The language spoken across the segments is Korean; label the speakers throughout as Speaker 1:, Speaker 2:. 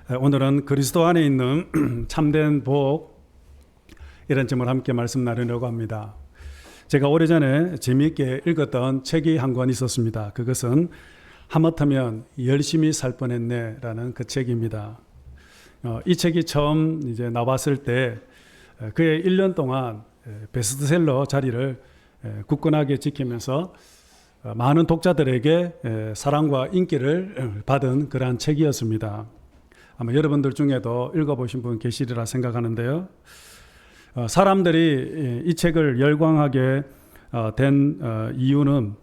Speaker 1: 오늘은 그리스도 안에 있는 참된 복, 이런 점을 함께 말씀 나누려고 합니다. 제가 오래전에 재미있게 읽었던 책이 한 권 있었습니다. 그것은 하마터면 열심히 살 뻔했네 라는 그 책입니다. 이 책이 처음 이제 나왔을 때 그의 1년 동안 베스트셀러 자리를 굳건하게 지키면서 많은 독자들에게 사랑과 인기를 받은 그러한 책이었습니다. 아마 여러분들 중에도 읽어보신 분 계시리라 생각하는데요. 사람들이 이 책을 열광하게 된 이유는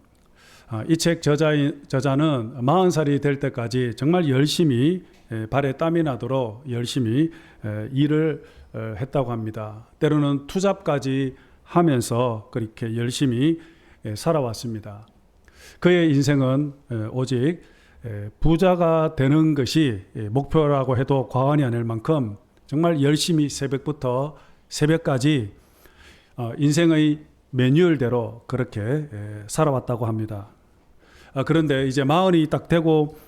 Speaker 1: 이 책 저자는 40살이 될 때까지 정말 열심히 발에 땀이 나도록 열심히 일을 했다고 합니다. 때로는 투잡까지 하면서 그렇게 열심히 살아왔습니다. 그의 인생은 오직 부자가 되는 것이 목표라고 해도 과언이 아닐 만큼 정말 열심히 새벽부터 새벽까지 인생의 매뉴얼대로 그렇게 살아왔다고 합니다. 그런데 이제 40이 딱 되고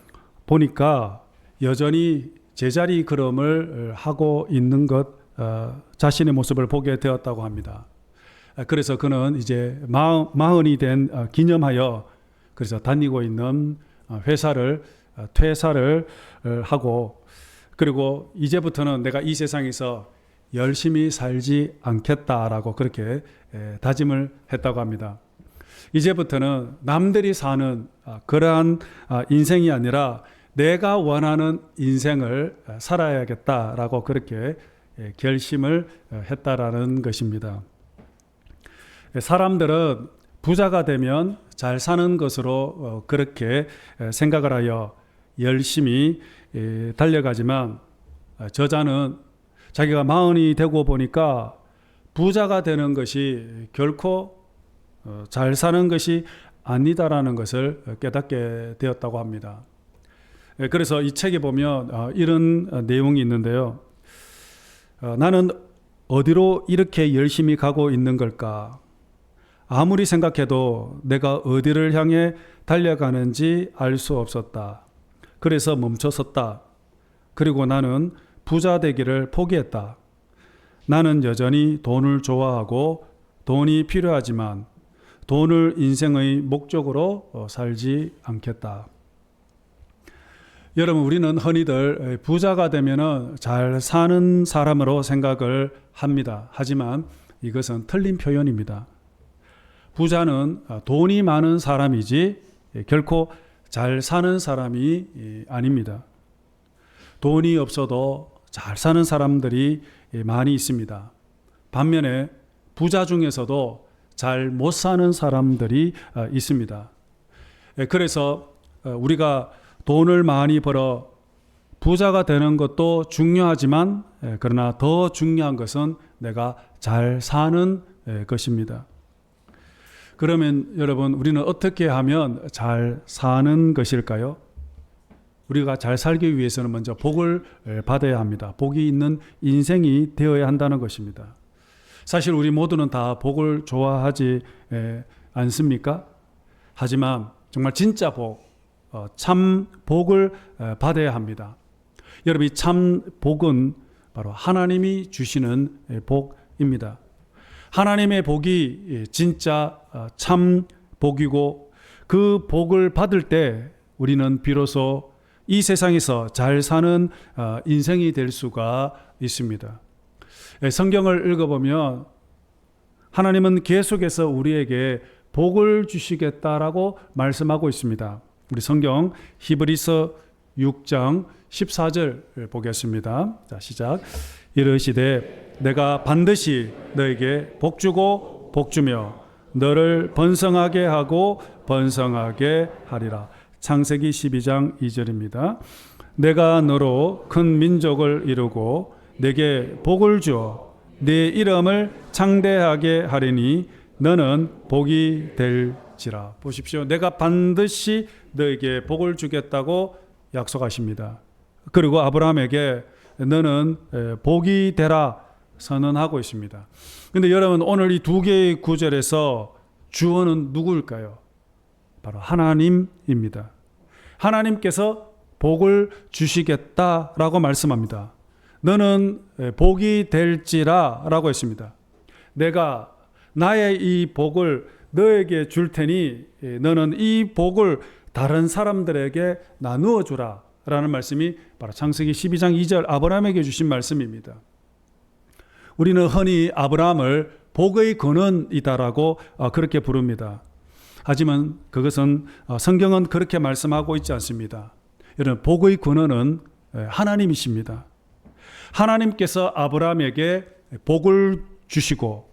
Speaker 1: 보니까 여전히 제자리 걸음을 하고 있는 것, 자신의 모습을 보게 되었다고 합니다. 그래서 그는 이제 40이 된 기념하여 그래서 다니고 있는 회사를 퇴사를 하고, 그리고 이제부터는 내가 이 세상에서 열심히 살지 않겠다라고 그렇게 다짐을 했다고 합니다. 이제부터는 남들이 사는 그러한 인생이 아니라 내가 원하는 인생을 살아야겠다라고 그렇게 결심을 했다라는 것입니다. 사람들은 부자가 되면 잘 사는 것으로 그렇게 생각을 하여 열심히 달려가지만, 저자는 자기가 40이 되고 보니까 부자가 되는 것이 결코 잘 사는 것이 아니다라는 것을 깨닫게 되었다고 합니다. 그래서 이 책에 보면 이런 내용이 있는데요. 나는 어디로 이렇게 열심히 가고 있는 걸까? 아무리 생각해도 내가 어디를 향해 달려가는지 알 수 없었다. 그래서 멈춰섰다. 그리고 나는 부자 되기를 포기했다. 나는 여전히 돈을 좋아하고 돈이 필요하지만 돈을 인생의 목적으로 살지 않겠다. 여러분, 우리는 흔히들 부자가 되면 잘 사는 사람으로 생각을 합니다. 하지만 이것은 틀린 표현입니다. 부자는 돈이 많은 사람이지 결코 잘 사는 사람이 아닙니다. 돈이 없어도 잘 사는 사람들이 많이 있습니다. 반면에 부자 중에서도 잘 못 사는 사람들이 있습니다. 그래서 우리가 돈을 많이 벌어 부자가 되는 것도 중요하지만, 그러나 더 중요한 것은 내가 잘 사는 것입니다. 그러면 여러분, 우리는 어떻게 하면 잘 사는 것일까요? 우리가 잘 살기 위해서는 먼저 복을 받아야 합니다. 복이 있는 인생이 되어야 한다는 것입니다. 사실 우리 모두는 다 복을 좋아하지 않습니까? 하지만 정말 진짜 복, 참 복을 받아야 합니다. 여러분, 이 참 복은 바로 하나님이 주시는 복입니다. 하나님의 복이 진짜 참 복이고, 그 복을 받을 때 우리는 비로소 이 세상에서 잘 사는 인생이 될 수가 있습니다. 성경을 읽어보면 하나님은 계속해서 우리에게 복을 주시겠다라고 말씀하고 있습니다. 우리 성경 히브리서 6장 14절 보겠습니다. 자, 시작. 이르시되 내가 반드시 너에게 복주고 복주며 너를 번성하게 하고 번성하게 하리라. 창세기 12장 2절입니다. 내가 너로 큰 민족을 이루고 내게 복을 주어 네 이름을 창대하게 하리니 너는 복이 될지라. 보십시오. 내가 반드시 너에게 복을 주겠다고 약속하십니다. 그리고 아브라함에게 너는 복이 되라 선언하고 있습니다. 그런데 여러분, 오늘 이 두 개의 구절에서 주어는 누구일까요? 바로 하나님입니다. 하나님께서 복을 주시겠다라고 말씀합니다. 너는 복이 될지라 라고 했습니다. 내가 나의 이 복을 너에게 줄 테니 너는 이 복을 다른 사람들에게 나누어 주라 라는 말씀이 바로 창세기 12장 2절 아브라함에게 주신 말씀입니다. 우리는 흔히 아브라함을 복의 근원이다라고 그렇게 부릅니다. 하지만 그것은 성경은 그렇게 말씀하고 있지 않습니다. 여러분, 복의 근원은 하나님이십니다. 하나님께서 아브라함에게 복을 주시고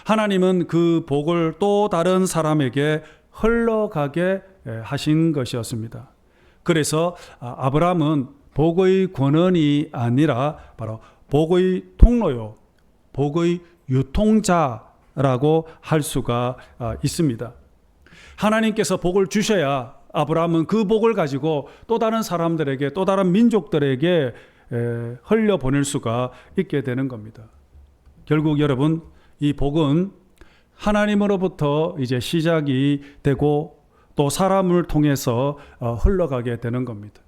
Speaker 1: 하나님은 그 복을 또 다른 사람에게 흘러가게 하신 것이었습니다. 그래서 아브라함은 복의 권원이 아니라 바로 복의 통로요, 복의 유통자라고 할 수가 있습니다. 하나님께서 복을 주셔야 아브라함은 그 복을 가지고 또 다른 사람들에게, 또 다른 민족들에게 흘려보낼 수가 있게 되는 겁니다. 결국 여러분, 이 복은 하나님으로부터 이제 시작이 되고 또 사람을 통해서 흘러가게 되는 겁니다.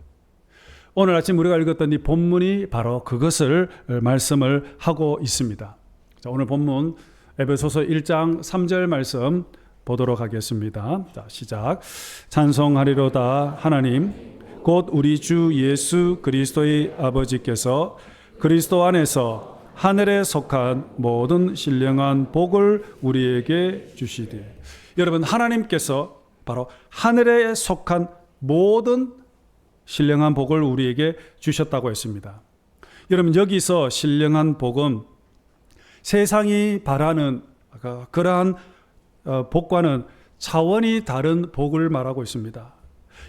Speaker 1: 오늘 아침 우리가 읽었던 이 본문이 바로 그것을 말씀을 하고 있습니다. 자, 오늘 본문 에베소서 1장 3절 말씀 보도록 하겠습니다. 자, 시작. 찬송하리로다 하나님 곧 우리 주 예수 그리스도의 아버지께서 그리스도 안에서 하늘에 속한 모든 신령한 복을 우리에게 주시되. 여러분, 하나님께서 바로 하늘에 속한 모든 신령한 복을 우리에게 주셨다고 했습니다. 여러분, 여기서 신령한 복은 세상이 바라는 그러한 복과는 차원이 다른 복을 말하고 있습니다.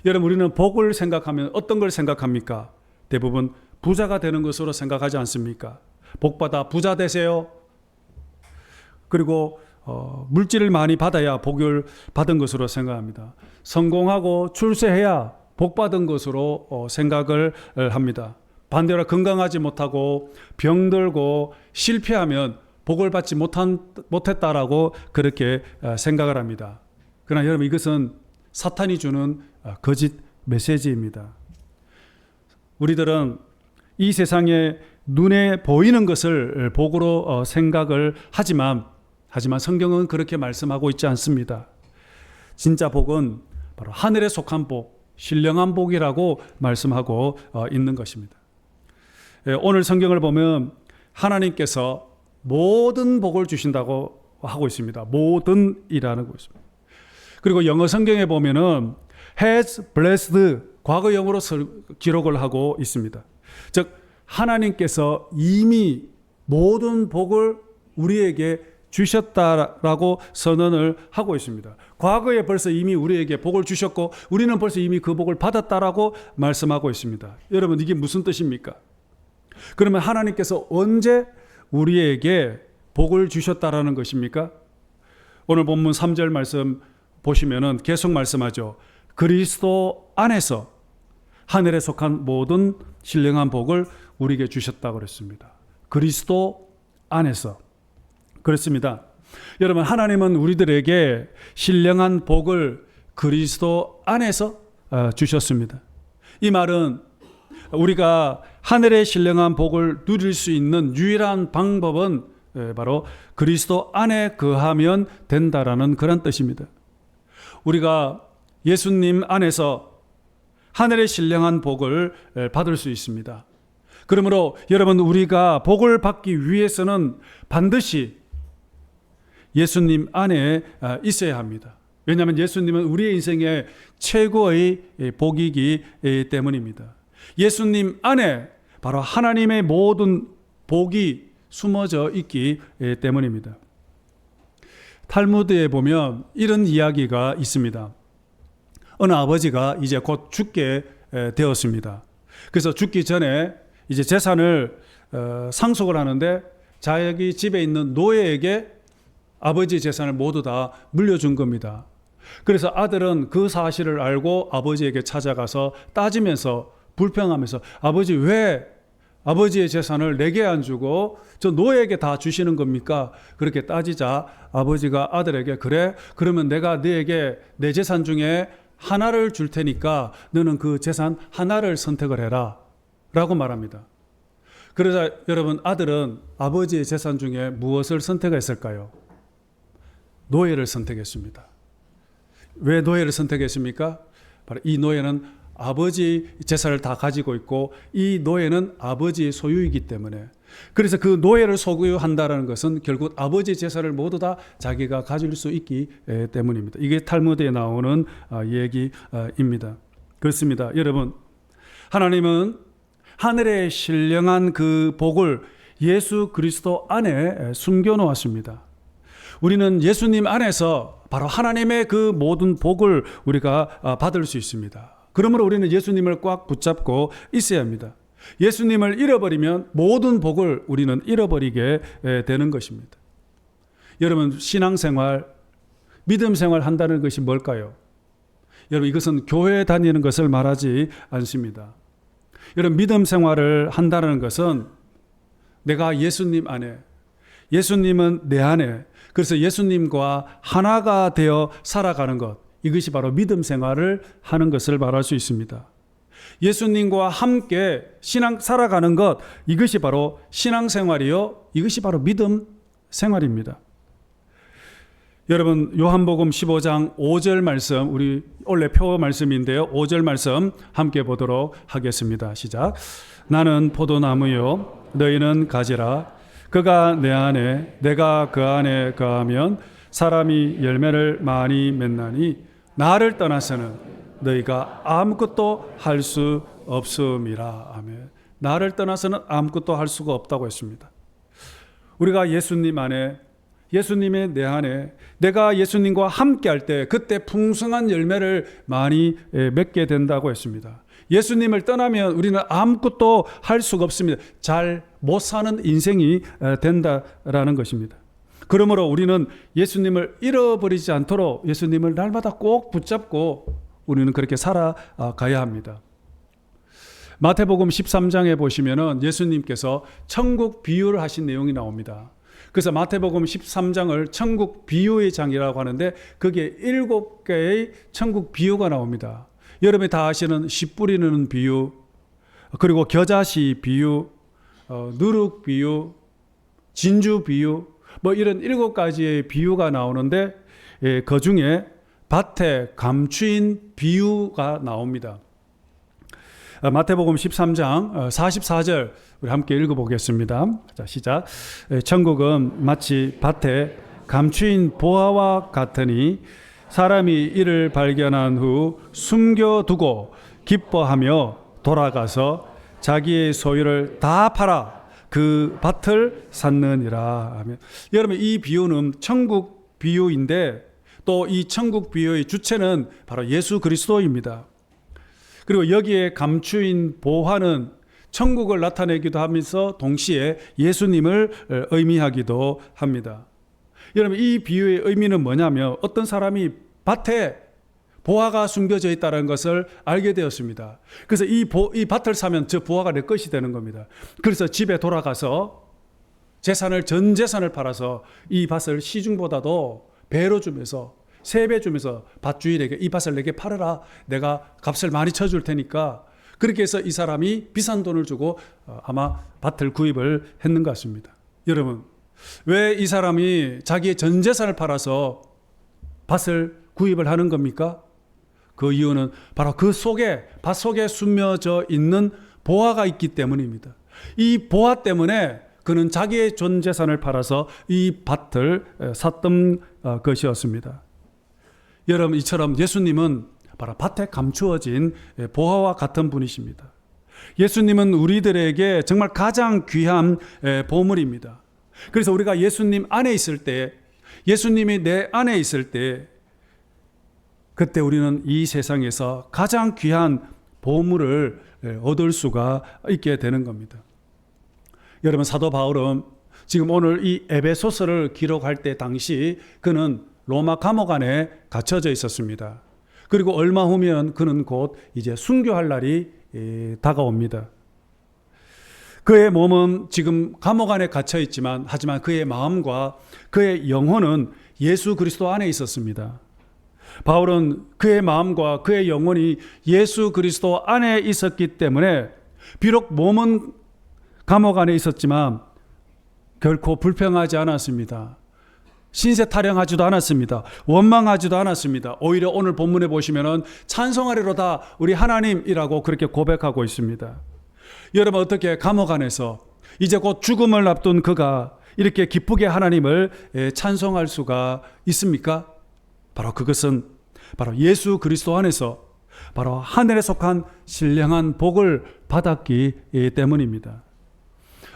Speaker 1: 여러분, 우리는 복을 생각하면 어떤 걸 생각합니까? 대부분 부자가 되는 것으로 생각하지 않습니까? 복받아 부자 되세요. 그리고 물질을 많이 받아야 복을 받은 것으로 생각합니다. 성공하고 출세해야 복받은 것으로 생각을 합니다. 반대로 건강하지 못하고 병들고 실패하면 복을 받지 못했다라고 그렇게 생각을 합니다. 그러나 여러분, 이것은 사탄이 주는 거짓 메시지입니다. 우리들은 이 세상에 눈에 보이는 것을 복으로 생각을 하지만 성경은 그렇게 말씀하고 있지 않습니다. 진짜 복은 바로 하늘에 속한 복, 신령한 복이라고 말씀하고 있는 것입니다. 오늘 성경을 보면 하나님께서 모든 복을 주신다고 하고 있습니다. 모든이라는 거 있습니다. 그리고 영어 성경에 보면은 has blessed 과거형으로 기록을 하고 있습니다. 즉 하나님께서 이미 모든 복을 우리에게 주셨다라고 선언을 하고 있습니다. 과거에 벌써 이미 우리에게 복을 주셨고 우리는 벌써 이미 그 복을 받았다라고 말씀하고 있습니다. 여러분, 이게 무슨 뜻입니까? 그러면 하나님께서 언제 우리에게 복을 주셨다라는 것입니까? 오늘 본문 3절 말씀 보시면은 계속 말씀하죠. 그리스도 안에서 하늘에 속한 모든 신령한 복을 우리에게 주셨다고 그랬습니다. 그리스도 안에서. 그렇습니다. 여러분, 하나님은 우리들에게 신령한 복을 그리스도 안에서 주셨습니다. 이 말은 우리가 하늘의 신령한 복을 누릴 수 있는 유일한 방법은 바로 그리스도 안에 거하면 된다라는 그런 뜻입니다. 우리가 예수님 안에서 하늘의 신령한 복을 받을 수 있습니다. 그러므로 여러분, 우리가 복을 받기 위해서는 반드시 예수님 안에 있어야 합니다. 왜냐하면 예수님은 우리의 인생의 최고의 복이기 때문입니다. 예수님 안에 바로 하나님의 모든 복이 숨어져 있기 때문입니다. 탈무드에 보면 이런 이야기가 있습니다. 어느 아버지가 이제 곧 죽게 되었습니다. 그래서 죽기 전에 이제 재산을 상속을 하는데 자기 집에 있는 노예에게 아버지의 재산을 모두 다 물려준 겁니다. 그래서 아들은 그 사실을 알고 아버지에게 찾아가서 따지면서 불평하면서 아버지, 왜 아버지의 재산을 내게 안 주고 저 노예에게 다 주시는 겁니까? 그렇게 따지자 아버지가 아들에게 그래? 그러면 내가 너에게 내 재산 중에 하나를 줄 테니까 너는 그 재산 하나를 선택을 해라 라고 말합니다. 그러자 여러분, 아들은 아버지의 재산 중에 무엇을 선택했을까요? 노예를 선택했습니다. 왜 노예를 선택했습니까? 바로 이 노예는 아버지 재산을 다 가지고 있고 이 노예는 아버지의 소유이기 때문에, 그래서 그 노예를 소유한다는 것은 결국 아버지 재산을 모두 다 자기가 가질 수 있기 때문입니다. 이게 탈무드에 나오는 얘기입니다. 그렇습니다. 여러분, 하나님은 하늘에 신령한 그 복을 예수 그리스도 안에 숨겨 놓았습니다. 우리는 예수님 안에서 바로 하나님의 그 모든 복을 우리가 받을 수 있습니다. 그러므로 우리는 예수님을 꽉 붙잡고 있어야 합니다. 예수님을 잃어버리면 모든 복을 우리는 잃어버리게 되는 것입니다. 여러분, 신앙생활, 믿음생활 한다는 것이 뭘까요? 여러분, 이것은 교회 다니는 것을 말하지 않습니다. 여러분, 믿음생활을 한다는 것은 내가 예수님 안에, 예수님은 내 안에, 그래서 예수님과 하나가 되어 살아가는 것, 이것이 바로 믿음생활을 하는 것을 말할 수 있습니다. 예수님과 함께 살아가는 것, 이것이 바로 신앙생활이요, 이것이 바로 믿음생활입니다. 여러분, 요한복음 15장 5절 말씀, 우리 원래 표 말씀인데요, 5절 말씀 함께 보도록 하겠습니다. 시작. 나는 포도나무요 너희는 가지라. 그가 내 안에 내가 그 안에 거하면 사람이 열매를 많이 맺나니 나를 떠나서는 너희가 아무것도 할 수 없음이라. 아멘. 나를 떠나서는 아무것도 할 수가 없다고 했습니다. 우리가 예수님 안에, 예수님의 내 안에, 내가 예수님과 함께 할 때 그때 풍성한 열매를 많이 맺게 된다고 했습니다. 예수님을 떠나면 우리는 아무것도 할 수가 없습니다. 잘 못 사는 인생이 된다라는 것입니다. 그러므로 우리는 예수님을 잃어버리지 않도록 예수님을 날마다 꼭 붙잡고 우리는 그렇게 살아가야 합니다. 마태복음 13장에 보시면은 예수님께서 천국 비유를 하신 내용이 나옵니다. 그래서 마태복음 13장을 천국 비유의 장이라고 하는데 거기에 7개의 천국 비유가 나옵니다. 여러분이 다 아시는 씨 뿌리는 비유, 그리고 겨자씨 비유, 누룩 비유, 진주 비유, 뭐 이런 7가지의 비유가 나오는데 그 중에 밭에 감추인 비유가 나옵니다. 마태복음 13장 44절 우리 함께 읽어보겠습니다. 자, 시작. 천국은 마치 밭에 감추인 보화와 같으니 사람이 이를 발견한 후 숨겨두고 기뻐하며 돌아가서 자기의 소유를 다 팔아 그 밭을 샀느니라. 아멘. 여러분, 이 비유는 천국 비유인데 또 이 천국 비유의 주체는 바로 예수 그리스도입니다. 그리고 여기에 감추인 보화는 천국을 나타내기도 하면서 동시에 예수님을 의미하기도 합니다. 여러분, 이 비유의 의미는 뭐냐면 어떤 사람이 밭에 보화가 숨겨져 있다는 것을 알게 되었습니다. 그래서 이 밭을 사면 저 보화가 내 것이 되는 겁니다. 그래서 집에 돌아가서 전 재산을 팔아서 이 밭을 시중보다도 배로 주면서 3배 주면서 밭주인에게 이 밭을 내게 팔아라. 내가 값을 많이 쳐줄 테니까. 그렇게 해서 이 사람이 비싼 돈을 주고 아마 밭을 구입을 했는 것 같습니다. 여러분, 왜 이 사람이 자기의 전 재산을 팔아서 밭을 구입을 하는 겁니까? 그 이유는 바로 그 속에, 밭 속에 숨겨져 있는 보화가 있기 때문입니다. 이 보화 때문에 그는 자기의 전 재산을 팔아서 이 밭을 샀던 것이었습니다. 여러분, 이처럼 예수님은 바로 밭에 감추어진 보화와 같은 분이십니다. 예수님은 우리들에게 정말 가장 귀한 보물입니다. 그래서 우리가 예수님 안에 있을 때, 예수님이 내 안에 있을 때, 그때 우리는 이 세상에서 가장 귀한 보물을 얻을 수가 있게 되는 겁니다. 여러분, 사도 바울은 지금 오늘 이 에베소서를 기록할 때 당시 그는 로마 감옥 안에 갇혀져 있었습니다. 그리고 얼마 후면 그는 곧 이제 순교할 날이 다가옵니다. 그의 몸은 지금 감옥 안에 갇혀 있지만, 하지만 그의 마음과 그의 영혼은 예수 그리스도 안에 있었습니다. 바울은 그의 마음과 그의 영혼이 예수 그리스도 안에 있었기 때문에 비록 몸은 감옥 안에 있었지만 결코 불평하지 않았습니다. 신세 타령하지도 않았습니다. 원망하지도 않았습니다. 오히려 오늘 본문에 보시면은 찬송하리로다 우리 하나님이라고 그렇게 고백하고 있습니다. 여러분, 어떻게 감옥 안에서 이제 곧 죽음을 앞둔 그가 이렇게 기쁘게 하나님을 찬송할 수가 있습니까? 바로 그것은 바로 예수 그리스도 안에서 바로 하늘에 속한 신령한 복을 받았기 때문입니다.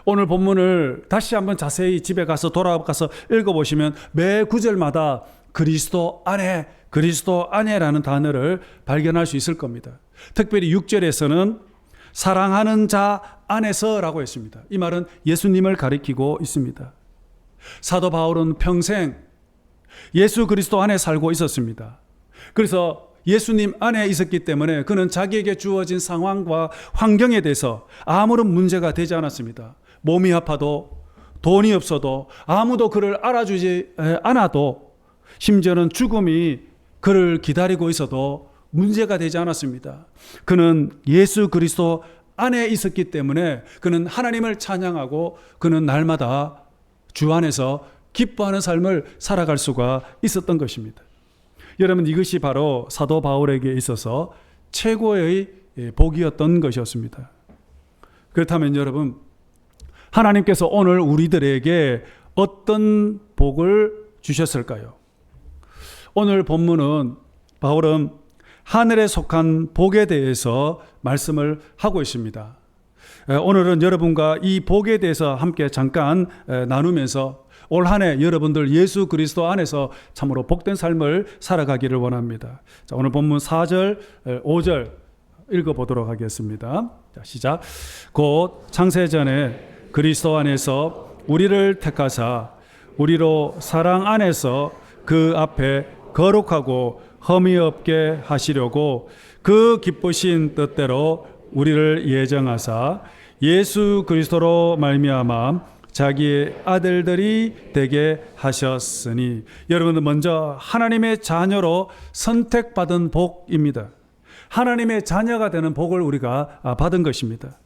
Speaker 1: 오늘 본문을 다시 한번 자세히 집에 가서 돌아가서 읽어보시면 매 구절마다 그리스도 안에라는 단어를 발견할 수 있을 겁니다. 특별히 6절에서는 사랑하는 자 안에서라고 했습니다. 이 말은 예수님을 가리키고 있습니다. 사도 바울은 평생 예수 그리스도 안에 살고 있었습니다. 그래서 예수님 안에 있었기 때문에 그는 자기에게 주어진 상황과 환경에 대해서 아무런 문제가 되지 않았습니다. 몸이 아파도 돈이 없어도 아무도 그를 알아주지 않아도 심지어는 죽음이 그를 기다리고 있어도 문제가 되지 않았습니다. 그는 예수 그리스도 안에 있었기 때문에 그는 하나님을 찬양하고 그는 날마다 주 안에서 기뻐하는 삶을 살아갈 수가 있었던 것입니다. 여러분, 이것이 바로 사도 바울에게 있어서 최고의 복이었던 것이었습니다. 그렇다면 여러분, 하나님께서 오늘 우리들에게 어떤 복을 주셨을까요? 오늘 본문은 바울은 하늘에 속한 복에 대해서 말씀을 하고 있습니다. 오늘은 여러분과 이 복에 대해서 함께 잠깐 나누면서 올 한 해 여러분들 예수 그리스도 안에서 참으로 복된 삶을 살아가기를 원합니다. 자, 오늘 본문 4절, 5절 읽어보도록 하겠습니다. 자, 시작. 곧 창세전에 그리스도 안에서 우리를 택하사 우리로 사랑 안에서 그 앞에 거룩하고 흠이 없게 하시려고 그 기쁘신 뜻대로 우리를 예정하사 예수 그리스도로 말미암아 자기의 아들들이 되게 하셨으니. 여러분들, 먼저 하나님의 자녀로 선택받은 복입니다. 하나님의 자녀가 되는 복을 우리가 받은 것입니다.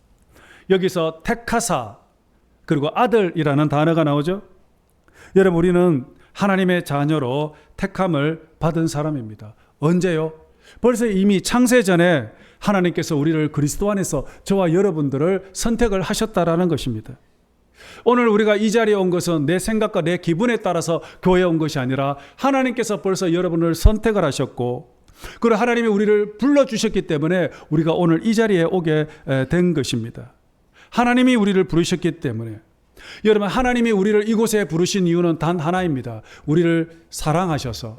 Speaker 1: 여기서 택하사 그리고 아들이라는 단어가 나오죠. 여러분, 우리는 하나님의 자녀로 택함을 받은 사람입니다. 언제요? 벌써 이미 창세전에 하나님께서 우리를 그리스도 안에서 저와 여러분들을 선택을 하셨다라는 것입니다. 오늘 우리가 이 자리에 온 것은 내 생각과 내 기분에 따라서 교회에 온 것이 아니라 하나님께서 벌써 여러분을 선택을 하셨고, 그리고 하나님이 우리를 불러주셨기 때문에 우리가 오늘 이 자리에 오게 된 것입니다. 하나님이 우리를 부르셨기 때문에. 여러분, 하나님이 우리를 이곳에 부르신 이유는 단 하나입니다. 우리를 사랑하셔서,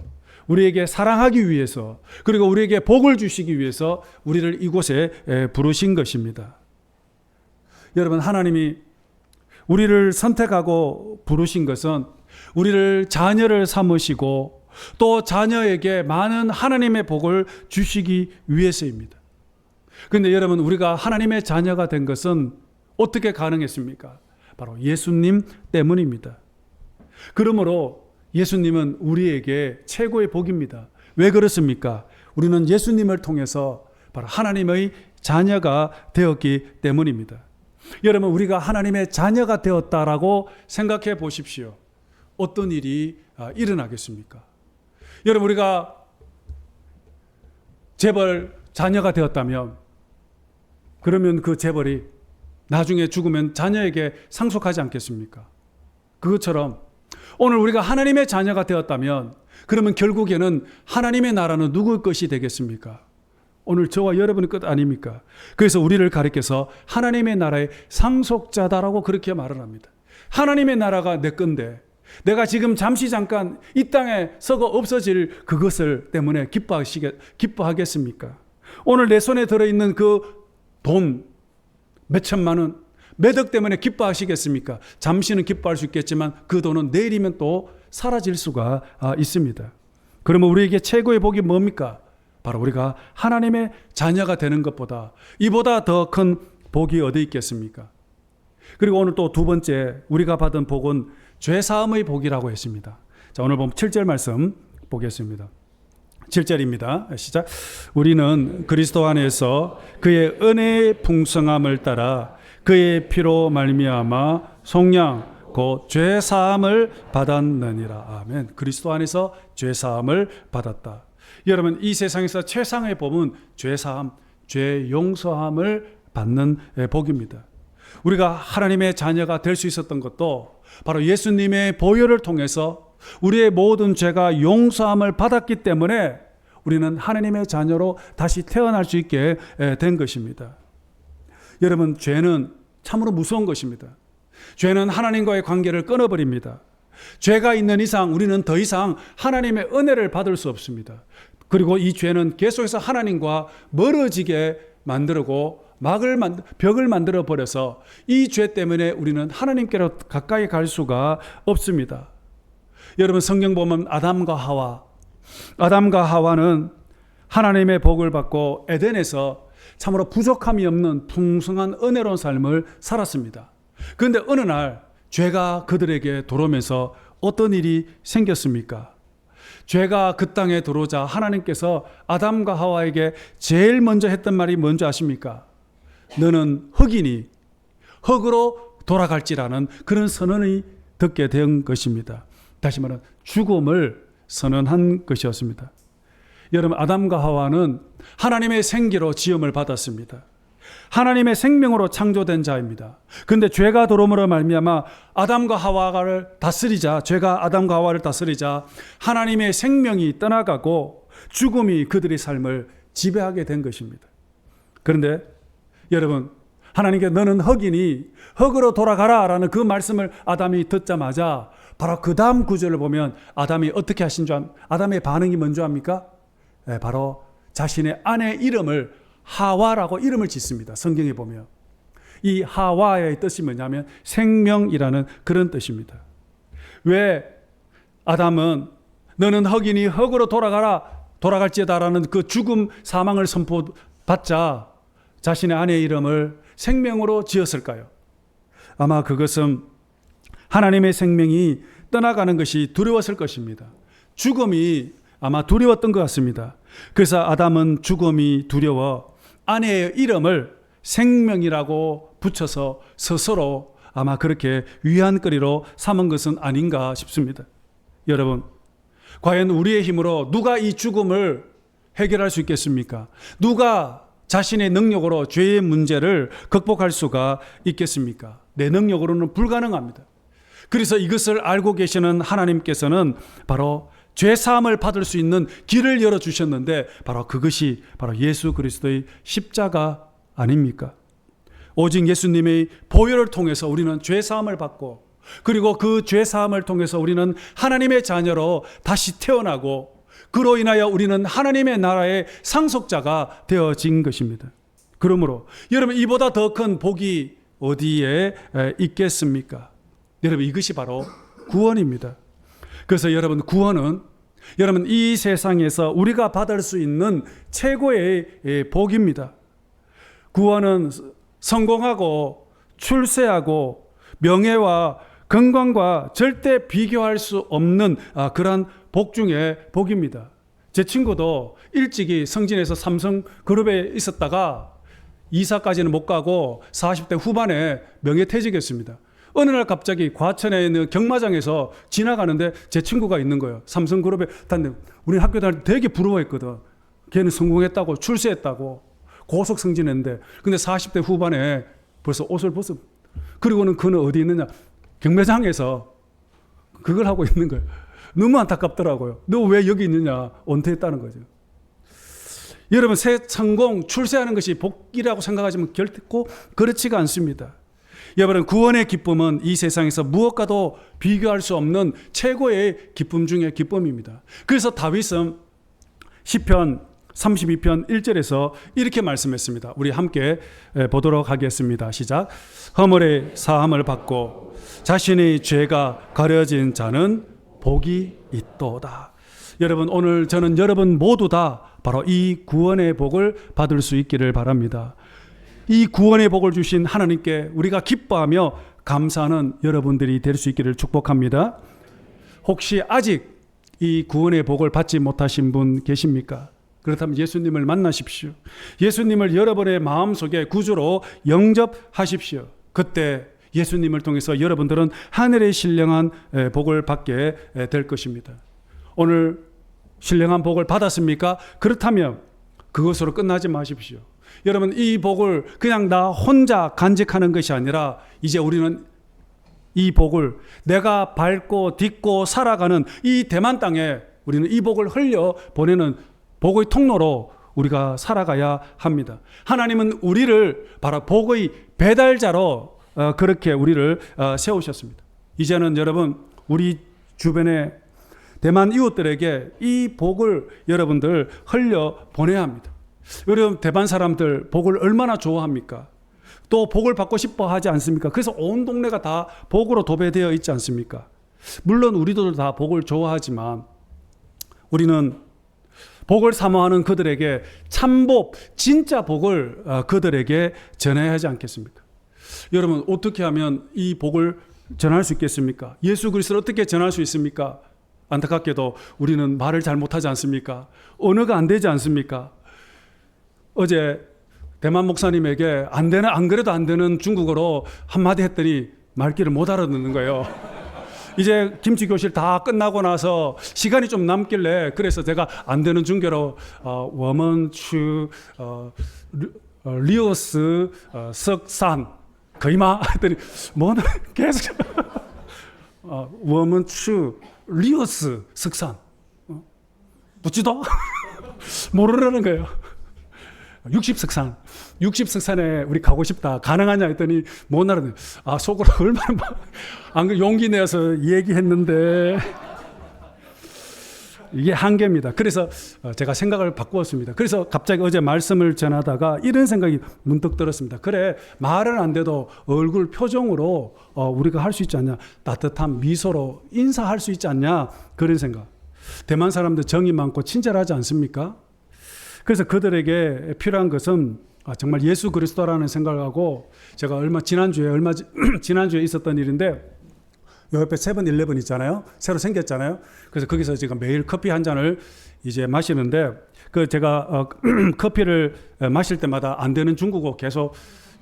Speaker 1: 우리에게 사랑하기 위해서, 그리고 우리에게 복을 주시기 위해서 우리를 이곳에 부르신 것입니다. 여러분, 하나님이 우리를 선택하고 부르신 것은 우리를 자녀를 삼으시고 또 자녀에게 많은 하나님의 복을 주시기 위해서입니다. 그런데 여러분, 우리가 하나님의 자녀가 된 것은 어떻게 가능했습니까? 바로 예수님 때문입니다. 그러므로 예수님은 우리에게 최고의 복입니다. 왜 그렇습니까? 우리는 예수님을 통해서 바로 하나님의 자녀가 되었기 때문입니다. 여러분, 우리가 하나님의 자녀가 되었다라고 생각해 보십시오. 어떤 일이 일어나겠습니까? 여러분, 우리가 재벌 자녀가 되었다면 그러면 그 재벌이 나중에 죽으면 자녀에게 상속하지 않겠습니까? 그것처럼 오늘 우리가 하나님의 자녀가 되었다면 그러면 결국에는 하나님의 나라는 누구의 것이 되겠습니까? 오늘 저와 여러분의 것 아닙니까? 그래서 우리를 가리켜서 하나님의 나라의 상속자다라고 그렇게 말을 합니다. 하나님의 나라가 내 건데 내가 지금 잠깐 이 땅에 썩어 없어질 그것을 때문에 기뻐하겠습니까? 오늘 내 손에 들어있는 그 돈 몇천만 원, 몇 억 때문에 기뻐하시겠습니까? 잠시는 기뻐할 수 있겠지만 그 돈은 내일이면 또 사라질 수가 있습니다. 그러면 우리에게 최고의 복이 뭡니까? 바로 우리가 하나님의 자녀가 되는 것보다 이보다 더 큰 복이 어디 있겠습니까? 그리고 오늘 또 두 번째 우리가 받은 복은 죄사함의 복이라고 했습니다. 자, 오늘 보면 7절 말씀 보겠습니다. 7절입니다. 시작. 우리는 그리스도 안에서 그의 은혜의 풍성함을 따라 그의 피로 말미암아 속량 곧 죄 사함을 받았느니라. 아멘. 그리스도 안에서 죄 사함을 받았다. 여러분, 이 세상에서 최상의 복은 죄 사함, 죄 용서함을 받는 복입니다. 우리가 하나님의 자녀가 될 수 있었던 것도 바로 예수님의 보혈을 통해서 우리의 모든 죄가 용서함을 받았기 때문에 우리는 하나님의 자녀로 다시 태어날 수 있게 된 것입니다. 여러분, 죄는 참으로 무서운 것입니다. 죄는 하나님과의 관계를 끊어버립니다. 죄가 있는 이상 우리는 더 이상 하나님의 은혜를 받을 수 없습니다. 그리고 이 죄는 계속해서 하나님과 멀어지게 만들고 벽을 만들어 버려서 이 죄 때문에 우리는 하나님께로 가까이 갈 수가 없습니다. 여러분, 성경 보면 아담과 하와는 하나님의 복을 받고 에덴에서 참으로 부족함이 없는 풍성한 은혜로운 삶을 살았습니다. 그런데 어느 날 죄가 그들에게 들어오면서 어떤 일이 생겼습니까? 죄가 그 땅에 들어오자 하나님께서 아담과 하와에게 제일 먼저 했던 말이 뭔지 아십니까? 너는 흙이니 흙으로 돌아갈지라는 그런 선언이 듣게 된 것입니다. 다시 말하면 죽음을 선언한 것이었습니다. 여러분, 아담과 하와는 하나님의 생기로 지음을 받았습니다. 하나님의 생명으로 창조된 자입니다. 그런데 죄가 들어옴으로 말미암아 아담과 하와를 다스리자, 죄가 아담과 하와를 다스리자 하나님의 생명이 떠나가고 죽음이 그들의 삶을 지배하게 된 것입니다. 그런데 여러분, 하나님께 너는 흙이니 흙으로 돌아가라 라는 그 말씀을 아담이 듣자마자 바로 그 다음 구절을 보면 아담이 어떻게 하신 줄 아담의 반응이 뭔지 압니까? 바로 자신의 아내 이름을 하와라고 이름을 짓습니다. 성경에 보면 이 하와의 뜻이 뭐냐면 생명이라는 그런 뜻입니다. 왜 아담은 너는 흙이니 흙으로 돌아갈지다라는 그 죽음 사망을 선포받자 자신의 아내의 이름을 생명으로 지었을까요? 아마 그것은 하나님의 생명이 떠나가는 것이 두려웠을 것입니다. 죽음이 아마 두려웠던 것 같습니다. 그래서 아담은 죽음이 두려워 아내의 이름을 생명이라고 붙여서 스스로 아마 그렇게 위안거리로 삼은 것은 아닌가 싶습니다. 여러분, 과연 우리의 힘으로 누가 이 죽음을 해결할 수 있겠습니까? 누가 자신의 능력으로 죄의 문제를 극복할 수가 있겠습니까? 내 능력으로는 불가능합니다. 그래서 이것을 알고 계시는 하나님께서는 바로 죄사함을 받을 수 있는 길을 열어주셨는데 바로 그것이 바로 예수 그리스도의 십자가 아닙니까? 오직 예수님의 보혈을 통해서 우리는 죄사함을 받고 그리고 그 죄사함을 통해서 우리는 하나님의 자녀로 다시 태어나고 그로 인하여 우리는 하나님의 나라의 상속자가 되어진 것입니다. 그러므로 여러분, 이보다 더 큰 복이 어디에 있겠습니까? 여러분, 이것이 바로 구원입니다. 그래서 여러분, 구원은 여러분 이 세상에서 우리가 받을 수 있는 최고의 복입니다. 구원은 성공하고 출세하고 명예와 건강과 절대 비교할 수 없는 그러한 복 중에 복입니다. 제 친구도 일찍이 승진해서 삼성그룹에 있었다가 이사까지는 못 가고 40대 후반에 명예퇴직했습니다. 어느 날 갑자기 과천에 있는 경마장에서 지나가는데 제 친구가 있는 거예요. 삼성그룹에 다니는데 우리 학교 다닐 때 되게 부러워했거든. 걔는 성공했다고 출세했다고 고속 승진했는데 근데 40대 후반에 벌써 옷을 벗어. 그리고는 그는 어디 있느냐? 경매장에서 그걸 하고 있는 거예요. 너무 안타깝더라고요. 너 왜 여기 있느냐? 은퇴했다는 거죠. 여러분, 새 성공, 출세하는 것이 복이라고 생각하지만 결코 그렇지가 않습니다. 여러분, 구원의 기쁨은 이 세상에서 무엇과도 비교할 수 없는 최고의 기쁨 중의 기쁨입니다. 그래서 다윗은 시편 32편 1절에서 이렇게 말씀했습니다. 우리 함께 보도록 하겠습니다. 시작. 허물의 사함을 받고 자신의 죄가 가려진 자는 복이 있도다. 여러분, 오늘 저는 여러분 모두 다 바로 이 구원의 복을 받을 수 있기를 바랍니다. 이 구원의 복을 주신 하나님께 우리가 기뻐하며 감사하는 여러분들이 될 수 있기를 축복합니다. 혹시 아직 이 구원의 복을 받지 못하신 분 계십니까? 그렇다면 예수님을 만나십시오. 예수님을 여러분의 마음속에 구주로 영접하십시오. 그때 예수님을 통해서 여러분들은 하늘의 신령한 복을 받게 될 것입니다. 오늘 신령한 복을 받았습니까? 그렇다면 그것으로 끝나지 마십시오. 여러분, 이 복을 그냥 나 혼자 간직하는 것이 아니라 이제 우리는 이 복을 내가 밟고 딛고 살아가는 이 대만 땅에 우리는 이 복을 흘려 보내는 복의 통로로 우리가 살아가야 합니다. 하나님은 우리를 바로 복의 배달자로 그렇게 우리를 세우셨습니다. 이제는 여러분, 우리 주변에 대만 이웃들에게 이 복을 여러분들 흘려 보내야 합니다. 여러분, 대만 사람들 복을 얼마나 좋아합니까? 또 복을 받고 싶어 하지 않습니까? 그래서 온 동네가 다 복으로 도배되어 있지 않습니까? 물론 우리도 다 복을 좋아하지만 우리는 복을 사모하는 그들에게 참복, 진짜 복을 그들에게 전해야 하지 않겠습니까? 여러분, 어떻게 하면 이 복을 전할 수 있겠습니까? 예수 그리스도를 어떻게 전할 수 있습니까? 안타깝게도 우리는 말을 잘 못하지 않습니까? 언어가 안 되지 않습니까? 어제 대만 목사님에게 안 그래도 안 되는 중국어로 한마디 했더니 말귀를 못 알아듣는 거예요. 이제 김치 교실 다 끝나고 나서 시간이 좀 남길래 그래서 제가 안 되는 중국어로 워먼추 리오스 석산 거의마 했더니 뭐는 계속 워먼추 리오스 석산 붙지도 모르라는 거예요. 60석산에 우리 가고 싶다. 가능하냐 했더니 못 알아듣는. 속으로 얼마나 안 용기 내서 얘기했는데 이게 한계입니다. 그래서 제가 생각을 바꾸었습니다. 그래서 갑자기 어제 말씀을 전하다가 이런 생각이 문득 들었습니다. 그래, 말은 안 돼도 얼굴 표정으로 우리가 할 수 있지 않냐. 따뜻한 미소로 인사할 수 있지 않냐. 그런 생각. 대만 사람들 정이 많고 친절하지 않습니까? 그래서 그들에게 필요한 것은 정말 예수 그리스도라는 생각하고, 제가 지난주에 있었던 일인데, 요 옆에 세븐-11 있잖아요. 새로 생겼잖아요. 그래서 거기서 제가 매일 커피 한 잔을 이제 마시는데, 제가 커피를 마실 때마다 안 되는 중국어 계속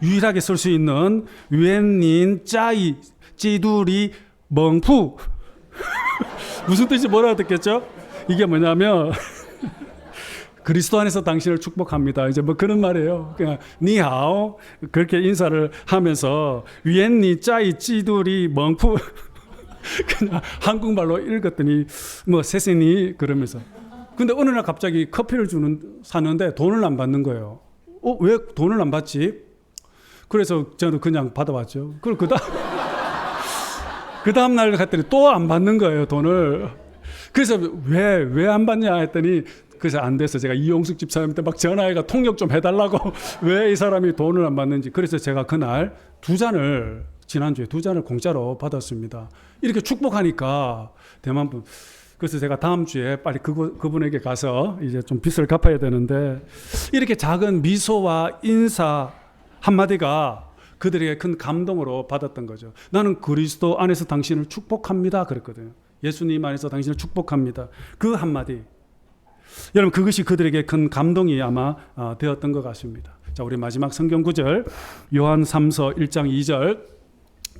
Speaker 1: 유일하게 쓸 수 있는 웬닌 짜이 찌두리 멍푸 무슨 뜻인지 못 알아듣겠죠? 이게 뭐냐면 그리스도 안에서 당신을 축복합니다. 이제 뭐 그런 말이에요. 그냥 니하오 그렇게 인사를 하면서 위엔니 짜이 찌두리 멍푸 그냥 한국말로 읽었더니 뭐 세세니 그러면서. 근데 어느 날 갑자기 커피를 사는데 돈을 안 받는 거예요. 왜 돈을 안 받지? 그래서 저는 그냥 받아왔죠. 그리고 그 다음 날 갔더니 또 안 받는 거예요, 돈을. 그래서 왜 안 받냐 했더니, 그래서 안 돼서 제가 이용숙 집사님한테 막 전화해가 통역 좀 해달라고 왜 이 사람이 돈을 안 받는지. 그래서 제가 그날 지난주에 2잔을 공짜로 받았습니다. 이렇게 축복하니까 대만분. 그래서 제가 다음 주에 빨리 그분에게 가서 이제 좀 빚을 갚아야 되는데, 이렇게 작은 미소와 인사 한마디가 그들에게 큰 감동으로 받았던 거죠. 나는 그리스도 안에서 당신을 축복합니다. 그랬거든요. 예수님 안에서 당신을 축복합니다. 그 한마디. 여러분, 그것이 그들에게 큰 감동이 아마 되었던 것 같습니다. 자, 우리 마지막 성경 구절 요한 3서 1장 2절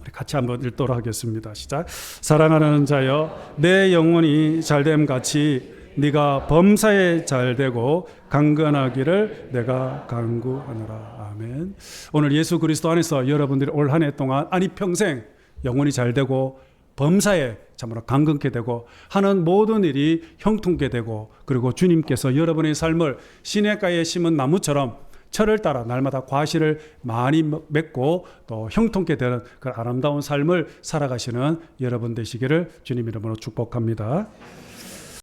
Speaker 1: 우리 같이 한번 읽도록 하겠습니다. 시작. 사랑하는 자여, 내 영혼이 잘됨 같이 네가 범사에 잘되고 강건하기를 내가 간구하노라. 아멘. 오늘 예수 그리스도 안에서 여러분들이 올 한 해 동안, 아니 평생 영혼이 잘되고 범사에 참으로 강건케 되고 하는 모든 일이 형통케 되고, 그리고 주님께서 여러분의 삶을 시냇가에 심은 나무처럼 철을 따라 날마다 과실을 많이 맺고 또 형통케 되는 그 아름다운 삶을 살아가시는 여러분 되시기를 주님 이름으로 축복합니다.